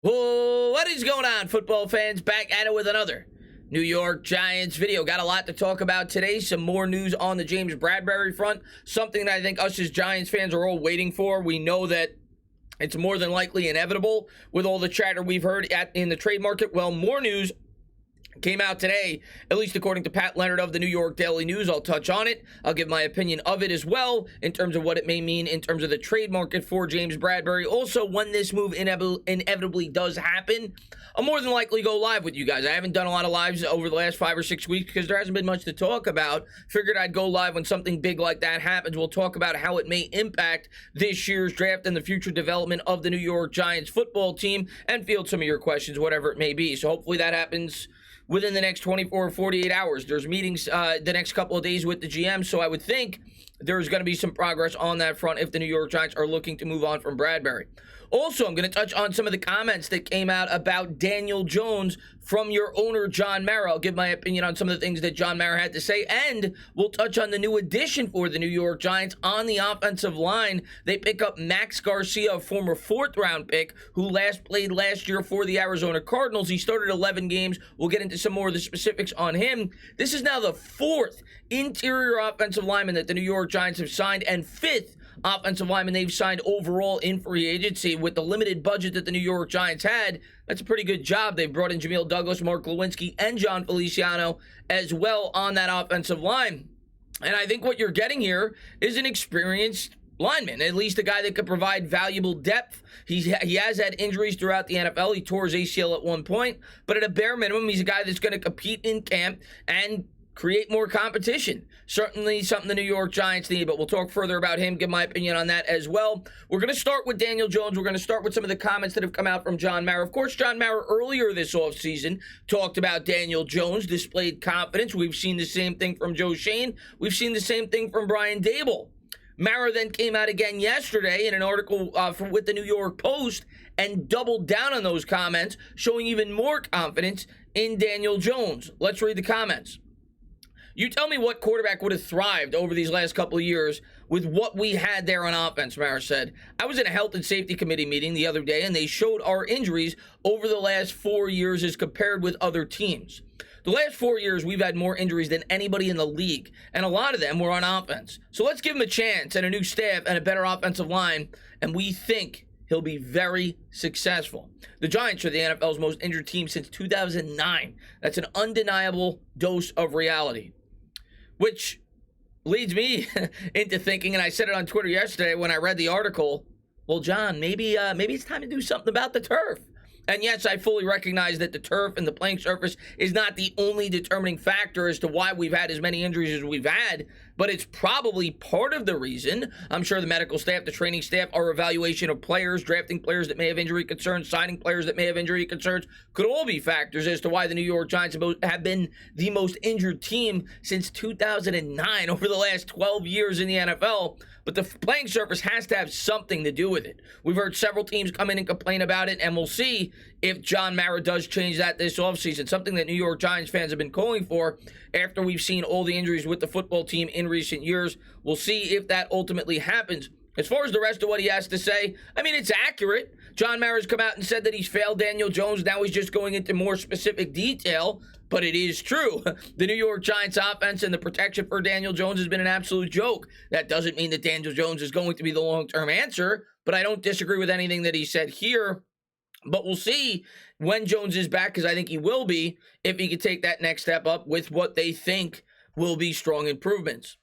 Oh, what is going on, football fans? Back at it with another New York Giants video. Got a lot to talk about today. Some more news on the James Bradberry front. Something that I think us as Giants fans are all waiting for. We know that it's more than likely inevitable with all the chatter we've heard in the trade market. Well, more news came out today, at least according to Pat Leonard of the New York Daily News. I'll touch on it. I'll give my opinion of it as well in terms of what it may mean in terms of the trade market for James Bradberry. Also, when this move inevitably does happen, I'll more than likely go live with you guys. I haven't done a lot of lives over the last 5 or 6 weeks because there hasn't been much to talk about. Figured I'd go live when something big like that happens. We'll talk about how it may impact this year's draft and the future development of the New York Giants football team and field some of your questions, whatever it may be. So hopefully that happens within the next 24 or 48 hours. There's meetings the next couple of days with the GM, so I would think there's going to be some progress on that front if the New York Giants are looking to move on from Bradberry. Also, I'm going to touch on some of the comments that came out about Daniel Jones from your owner, John Mara. I'll give my opinion on some of the things that John Mara had to say, and we'll touch on the new addition for the New York Giants on the offensive line. They pick up Max Garcia, a former fourth-round pick, who last played last year for the Arizona Cardinals. He started 11 games. We'll get into some more of the specifics on him. This is now the fourth interior offensive lineman that the New York Giants have signed, and fifth offensive lineman they've signed overall in free agency. With the limited budget that the New York Giants had, that's a pretty good job. They've brought in Jamil Douglas, Mark Lewinsky, and John Feliciano as well on that offensive line. And I think what you're getting here is an experienced lineman, at least a guy that could provide valuable depth. He has had injuries throughout the NFL. He tore his ACL at one point, but at a bare minimum, he's a guy that's going to compete in camp and create more competition. Certainly something the New York Giants need, but we'll talk further about him, give my opinion on that as well. We're going to start with Daniel Jones. We're going to start with some of the comments that have come out from John Mara. Of course, John Mara earlier this offseason talked about Daniel Jones, displayed confidence. We've seen the same thing from Joe Schoen. We've seen the same thing from Brian Daboll. Mara then came out again yesterday in an article with the New York Post and doubled down on those comments, showing even more confidence in Daniel Jones. Let's read the comments. You tell me what quarterback would have thrived over these last couple of years with what we had there on offense, Mara said. I was in a health and safety committee meeting the other day, and they showed our injuries over the last 4 years as compared with other teams. The last 4 years, we've had more injuries than anybody in the league, and a lot of them were on offense. So let's give him a chance and a new staff and a better offensive line, and we think he'll be very successful. The Giants are the NFL's most injured team since 2009. That's an undeniable dose of reality. Which leads me into thinking, and I said it on Twitter yesterday when I read the article, well, John, maybe it's time to do something about the turf. And yes, I fully recognize that the turf and the playing surface is not the only determining factor as to why we've had as many injuries as we've had, but it's probably part of the reason. I'm sure the medical staff, the training staff, our evaluation of players, drafting players that may have injury concerns, signing players that may have injury concerns, could all be factors as to why the New York Giants have been the most injured team since 2009 over the last 12 years in the NFL. But the playing surface has to have something to do with it. We've heard several teams come in and complain about it, and we'll see if John Mara does change that this offseason, something that New York Giants fans have been calling for after we've seen all the injuries with the football team in recent years. We'll see if that ultimately happens. As far as the rest of what he has to say, I mean, it's accurate. John Mara's come out and said that he's failed Daniel Jones. Now he's just going into more specific detail, but it is true. The New York Giants offense and the protection for Daniel Jones has been an absolute joke. That doesn't mean that Daniel Jones is going to be the long-term answer, but I don't disagree with anything that he said here. But we'll see when Jones is back, because I think he will be, if he can take that next step up with what they think will be strong improvements.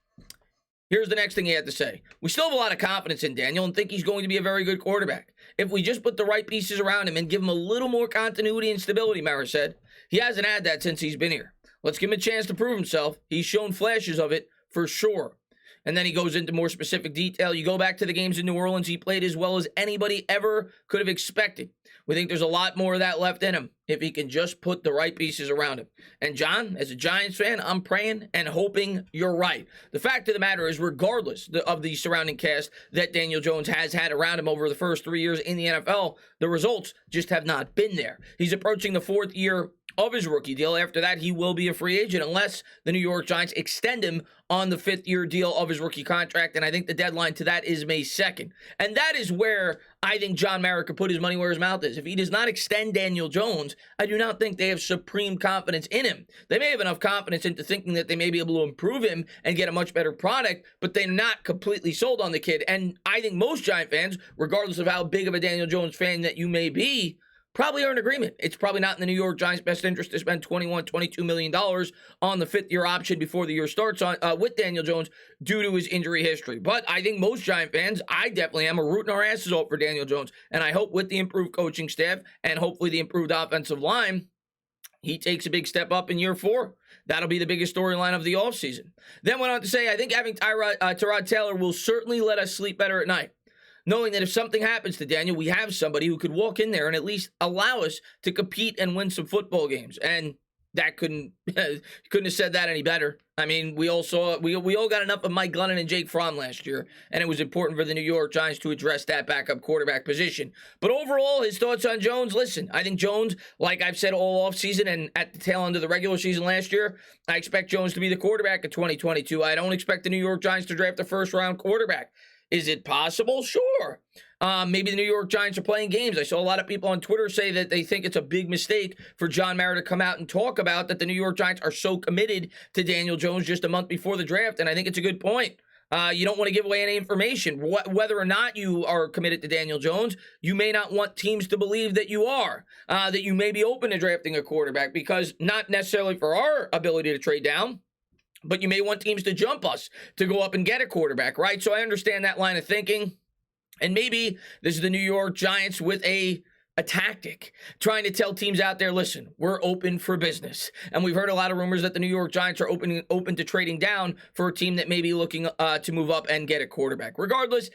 Here's the next thing he had to say. We still have a lot of confidence in Daniel and think he's going to be a very good quarterback. If we just put the right pieces around him and give him a little more continuity and stability, Mara said. He hasn't had that since he's been here. Let's give him a chance to prove himself. He's shown flashes of it for sure. And then he goes into more specific detail. You go back to the games in New Orleans, he played as well as anybody ever could have expected. We think there's a lot more of that left in him if he can just put the right pieces around him. And John, as a Giants fan, I'm praying and hoping you're right. The fact of the matter is, regardless of the surrounding cast that Daniel Jones has had around him over the first 3 years in the NFL, the results just have not been there. He's approaching the fourth year of his rookie deal. After that, he will be a free agent unless the New York Giants extend him on the 5th-year deal of his rookie contract, and I think the deadline to that is May 2nd. And that is where I think John Mara could put his money where his mouth is. If he does not extend Daniel Jones, I do not think they have supreme confidence in him. They may have enough confidence into thinking that they may be able to improve him and get a much better product, but they're not completely sold on the kid. And I think most Giant fans, regardless of how big of a Daniel Jones fan that you may be, probably are in agreement. It's probably not in the New York Giants' best interest to spend $22 million on the 5th-year option before the year starts with Daniel Jones due to his injury history. But I think most Giant fans, I definitely am, are rooting our asses off for Daniel Jones. And I hope with the improved coaching staff and hopefully the improved offensive line, he takes a big step up in year 4. That'll be the biggest storyline of the offseason. Then went on to say, I think having Tyrod Taylor will certainly let us sleep better at night, knowing that if something happens to Daniel, we have somebody who could walk in there and at least allow us to compete and win some football games. And that couldn't have said that any better. I mean, we all got enough of Mike Glennon and Jake Fromm last year, and it was important for the New York Giants to address that backup quarterback position. But overall, his thoughts on Jones, listen, I think Jones, like I've said all offseason and at the tail end of the regular season last year, I expect Jones to be the quarterback of 2022. I don't expect the New York Giants to draft a first-round quarterback. Is it possible? Sure. Maybe the New York Giants are playing games. I saw a lot of people on Twitter say that they think it's a big mistake for John Mara to come out and talk about that the New York Giants are so committed to Daniel Jones just a month before the draft, and I think it's a good point. You don't want to give away any information. Whether or not you are committed to Daniel Jones, you may not want teams to believe that you are, that you may be open to drafting a quarterback, because not necessarily for our ability to trade down, but you may want teams to jump us to go up and get a quarterback, right? So I understand that line of thinking. And maybe this is the New York Giants with a tactic, trying to tell teams out there, listen, we're open for business. And we've heard a lot of rumors that the New York Giants are open to trading down for a team that may be looking to move up and get a quarterback. Regardless,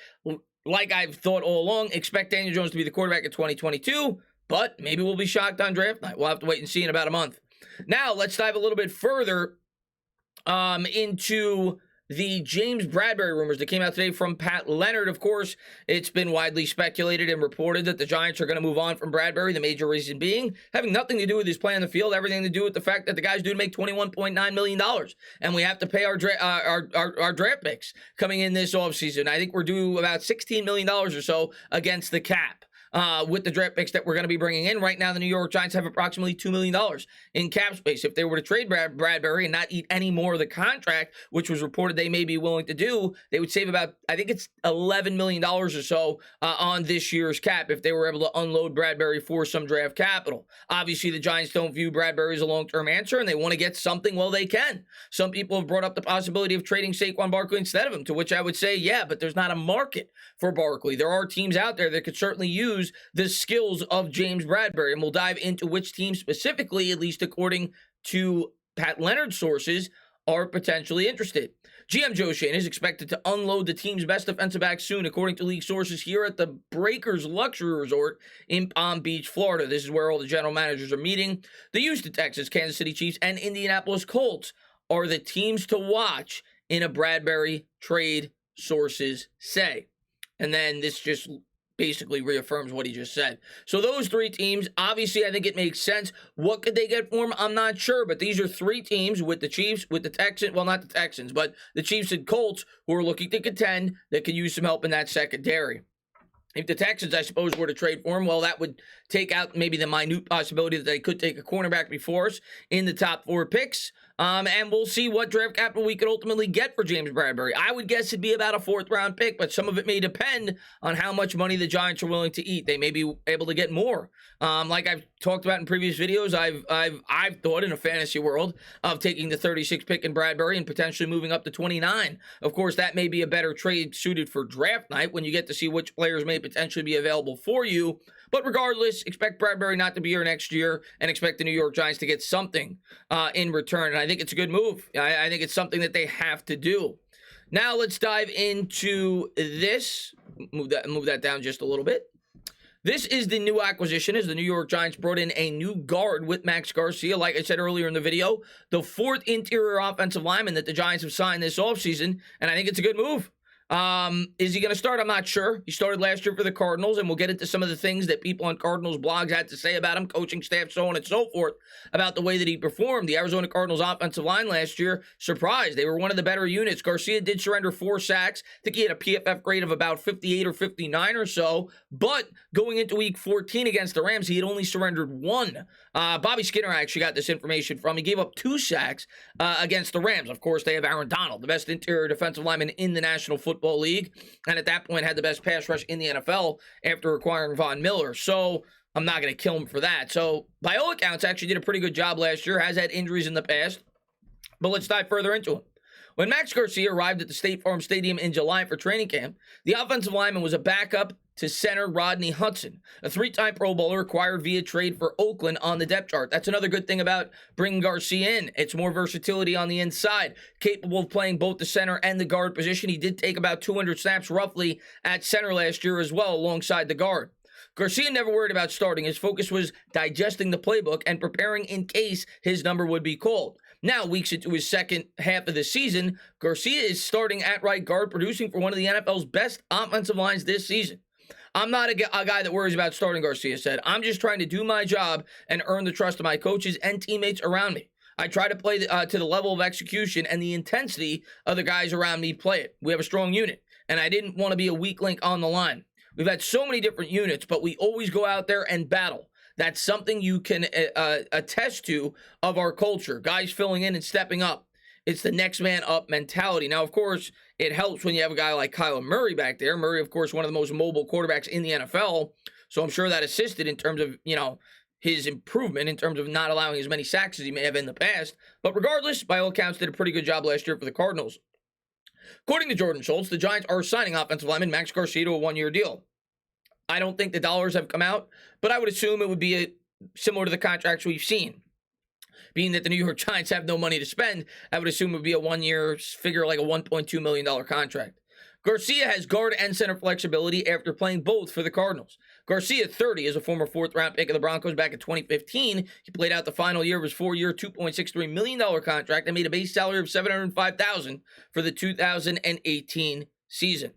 like I've thought all along, expect Daniel Jones to be the quarterback in 2022, but maybe we'll be shocked on draft night. We'll have to wait and see in about a month. Now, let's dive a little bit further into the James Bradberry rumors that came out today from Pat Leonard. Of course, it's been widely speculated and reported that the Giants are going to move on from Bradberry, the major reason being having nothing to do with his play on the field, everything to do with the fact that the guy's due to make $21.9 million, and we have to pay our draft picks coming in this offseason. I think we're due about $16 million or so against the cap. With the draft picks that we're going to be bringing in. Right now, the New York Giants have approximately $2 million in cap space. If they were to trade Bradberry and not eat any more of the contract, which was reported they may be willing to do, they would save about, I think it's $11 million or so on this year's cap if they were able to unload Bradberry for some draft capital. Obviously, the Giants don't view Bradberry as a long-term answer, and they want to get something while they can. Some people have brought up the possibility of trading Saquon Barkley instead of him, to which I would say, yeah, but there's not a market for Barkley. There are teams out there that could certainly use the skills of James Bradberry, and we'll dive into which teams specifically, at least according to Pat Leonard's sources, are potentially interested. GM Joe Schoen is expected to unload the team's best defensive back soon, according to league sources here at the Breakers Luxury Resort in Palm Beach, Florida. This is where all the general managers are meeting. The Houston Texans, Kansas City Chiefs, and Indianapolis Colts are the teams to watch in a Bradberry trade, sources say. And then this just basically reaffirms what he just said. So those three teams, obviously, I think it makes sense. What could they get for him? I'm not sure, but these are three teams with the Chiefs, with the Texans, well, not the Texans, but the Chiefs and Colts who are looking to contend that could use some help in that secondary. If the Texans, I suppose, were to trade for him, well, that would take out maybe the minute possibility that they could take a cornerback before us in the top 4 picks. And we'll see what draft capital we could ultimately get for James Bradberry. I would guess it'd be about a 4th-round pick, but some of it may depend on how much money the Giants are willing to eat. They may be able to get more. Like I've talked about in previous videos, I've thought in a fantasy world of taking the 36th pick in Bradberry and potentially moving up to 29. Of course, that may be a better trade suited for draft night when you get to see which players may potentially be available for you. But regardless, expect Bradberry not to be here next year and expect the New York Giants to get something in return. And I think it's a good move. I think it's something that they have to do. Now let's dive into this. Move that down just a little bit. This is the new acquisition as the New York Giants brought in a new guard with Max Garcia. Like I said earlier in the video, the 4th interior offensive lineman that the Giants have signed this offseason, and I think it's a good move. Is he going to start? I'm not sure. He started last year for the Cardinals, and we'll get into some of the things that people on Cardinals blogs had to say about him, coaching staff, so on and so forth, about the way that he performed. The Arizona Cardinals offensive line last year, surprised. They were one of the better units. Garcia did surrender 4 sacks. I think he had a PFF grade of about 58 or 59 or so, but going into week 14 against the Rams, he had only surrendered 1. Bobby Skinner actually got this information from. He gave up 2 sacks against the Rams. Of course, they have Aaron Donald, the best interior defensive lineman in the National Football League, and at that point had the best pass rush in the NFL after acquiring Von Miller. So I'm not going to kill him for that. So by all accounts, actually did a pretty good job last year, has had injuries in the past, but let's dive further into him. When Max Garcia arrived at the State Farm Stadium in July for training camp, the offensive lineman was a backup to center Rodney Hudson, a 3-time Pro Bowler acquired via trade for Oakland on the depth chart. That's another good thing about bringing Garcia in. It's more versatility on the inside, capable of playing both the center and the guard position. He did take about 200 snaps roughly at center last year as well alongside the guard. Garcia never worried about starting. His focus was digesting the playbook and preparing in case his number would be called. Now, weeks into his second half of the season, Garcia is starting at right guard, producing for one of the NFL's best offensive lines this season. I'm not a guy that worries about starting, Garcia said. I'm just trying to do my job and earn the trust of my coaches and teammates around me. I try to play to the level of execution and the intensity of the guys around me play it. We have a strong unit, and I didn't want to be a weak link on the line. We've had so many different units, but we always go out there and battle. That's something you can attest to of our culture. Guys filling in and stepping up. It's the next man up mentality. Now, of course, it helps when you have a guy like Kyler Murray back there. Murray, of course, one of the most mobile quarterbacks in the NFL. So I'm sure that assisted in terms of, his improvement in terms of not allowing as many sacks as he may have in the past. But regardless, by all accounts, did a pretty good job last year for the Cardinals. According to Jordan Schultz, the Giants are signing offensive lineman Max Garcia to a 1-year deal. I don't think the dollars have come out, but I would assume it would be similar to the contracts we've seen. Being that the New York Giants have no money to spend, I would assume it would be a 1-year figure like a $1.2 million contract. Garcia has guard and center flexibility after playing both for the Cardinals. Garcia, 30, is a former 4th-round pick of the Broncos back in 2015. He played out the final year of his 4-year, $2.63 million contract and made a base salary of $705,000 for the 2018 season.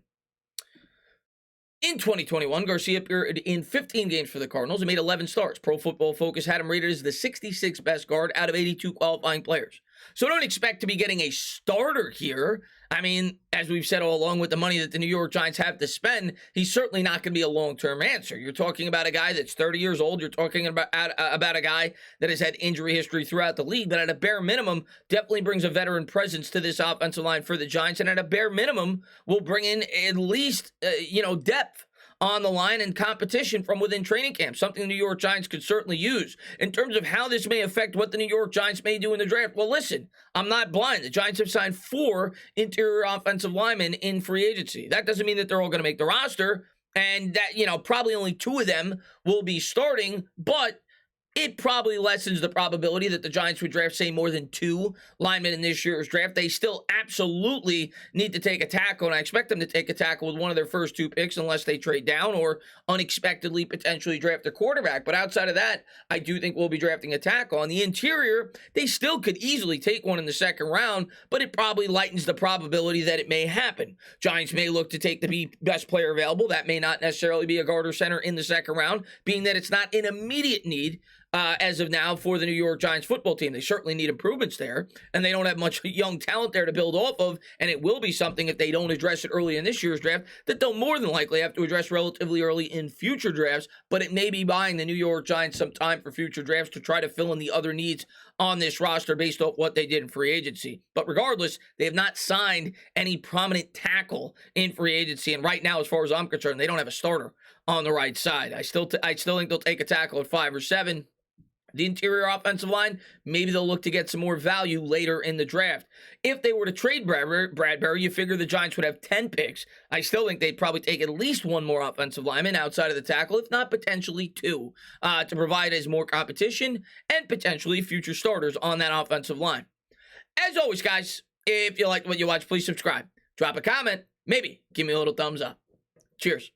In 2021, Garcia appeared in 15 games for the Cardinals and made 11 starts. Pro Football Focus had him rated as the 66th best guard out of 82 qualifying players. So don't expect to be getting a starter here. I mean, as we've said all along, with the money that the New York Giants have to spend, he's certainly not going to be a long-term answer. You're talking about a guy that's 30 years old. You're talking about a guy that has had injury history throughout the league, but at a bare minimum, definitely brings a veteran presence to this offensive line for the Giants, and at a bare minimum, will bring in at least, depth on the line and competition from within training camp, something the New York Giants could certainly use. In terms of how this may affect what the New York Giants may do in the draft, well, listen, I'm not blind. The Giants have signed 4 interior offensive linemen in free agency. That doesn't mean that they're all going to make the roster, and that, probably only 2 of them will be starting, but it probably lessens the probability that the Giants would draft, say, more than 2 linemen in this year's draft. They still absolutely need to take a tackle, and I expect them to take a tackle with one of their first 2 picks unless they trade down or unexpectedly potentially draft a quarterback. But outside of that, I do think we'll be drafting a tackle. On the interior, they still could easily take one in the second round, but it probably lightens the probability that it may happen. Giants may look to take the best player available. That may not necessarily be a guard or center in the second round, being that it's not an immediate need as of now for the New York Giants football team. They certainly need improvements there, and they don't have much young talent there to build off of, and it will be something, if they don't address it early in this year's draft, that they'll more than likely have to address relatively early in future drafts, but it may be buying the New York Giants some time for future drafts to try to fill in the other needs on this roster based off what they did in free agency. But regardless, they have not signed any prominent tackle in free agency, and right now, as far as I'm concerned, they don't have a starter on the right side. I still think they'll take a tackle at 5 or 7. The interior offensive line, maybe they'll look to get some more value later in the draft. If they were to trade Bradberry, you figure the Giants would have 10 picks. I still think they'd probably take at least 1 more offensive lineman outside of the tackle, if not potentially 2, to provide as more competition and potentially future starters on that offensive line. As always, guys, if you like what you watch, please subscribe. Drop a comment. Maybe give me a little thumbs up. Cheers.